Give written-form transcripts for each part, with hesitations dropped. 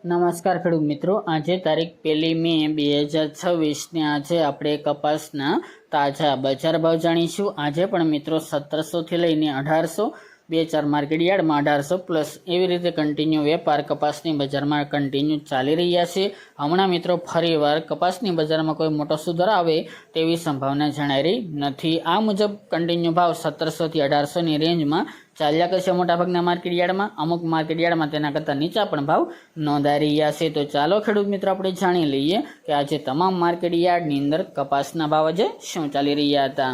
નમસ્કાર ખેડૂત મિત્રો, આજે તારીખ 1 મે 2026 આજે આપણે કપાસના તાજા બજાર ભાવ જાણીશું। આજે પણ મિત્રો 1700 થી લઈને 1800 બે-ચાર માર્કેટ યાર્ડમાં 1800 પ્લસ એવી રીતે કન્ટિન્યુ વેપાર કપાસની બજારમાં કન્ટિન્યુ ચાલી રહ્યા છે। હમણાં મિત્રો ફરીવાર કપાસની બજારમાં કોઈ મોટો સુધારો આવે તેવી સંભાવના જણાઈ રહી નથી। આ મુજબ કન્ટિન્યુ ભાવ 1700 થી 1800 ની રેન્જમાં ચાલ્યા કરશે મોટાભાગના માર્કેટ યાર્ડમાં। અમુક માર્કેટ યાર્ડમાં તેના કરતાં નીચા પણ ભાવ નોંધાઈ રહ્યા છે। તો ચાલો ખેડૂત મિત્રો આપણે જાણી લઈએ કે આજે તમામ માર્કેટ યાર્ડની અંદર કપાસના ભાવ આજે શું ચાલી રહ્યા હતા।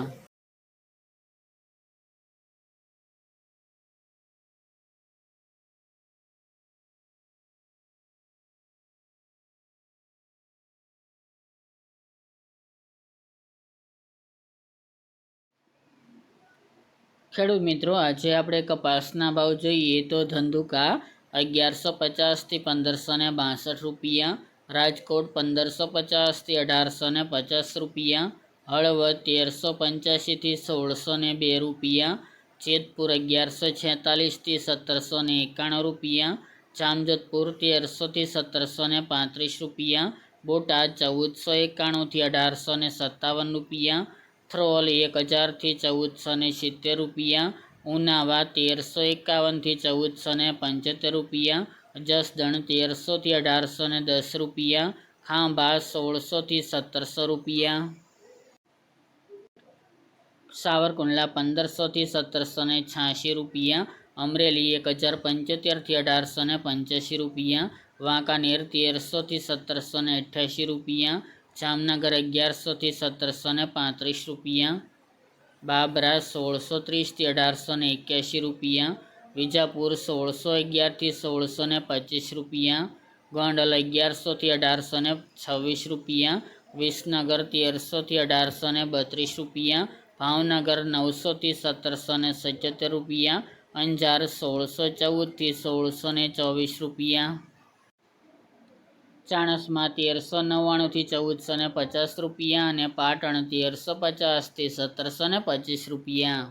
ખેડૂત મિત્રો, આજે આપણે કપાસના ભાવ જોઈએ તો ધંધુકા 1150 થી 1562 રૂપિયા, રાજકોટ 1550 થી 1850 રૂપિયા, હળવદ 1385 થી 1602 રૂપિયા, જેતપુર 1146 થી 1791 રૂપિયા, જામજોધપુર 1300 થી 1735 રૂપિયા, બોટાદ 1491 થી 1857 રૂપિયા, થ્રોલ 1000 થી 1470 રૂપિયા, ઉનાવા 1351 થી 1475 રૂપિયા, જસદણ 1300 થી 1810 રૂપિયા, ખાંભા 1600 થી 1700 રૂપિયા, સાવરકુંડલા 1500 થી 1786 રૂપિયા, અમરેલી 1075 થી 1885 રૂપિયા, વાંકાનેર 1300 થી 1788 રૂપિયા, જામનગર 1100 થી 1735 રૂપિયા, બાબરા 1630 થી 1881 રૂપિયા, વિજાપુર 1611 થી 1625 રૂપિયા, ગોંડલ 1100 થી 1826 રૂપિયા, વિસનગર 1300 થી 1832 રૂપિયા, ભાવનગર 900 થી 1777 રૂપિયા, અંજાર 1614 થી 1624 રૂપિયા, ચાણસમાં 1399 થી 1450 રૂપિયા અને પાટણ 1350 થી 1725 રૂપિયા।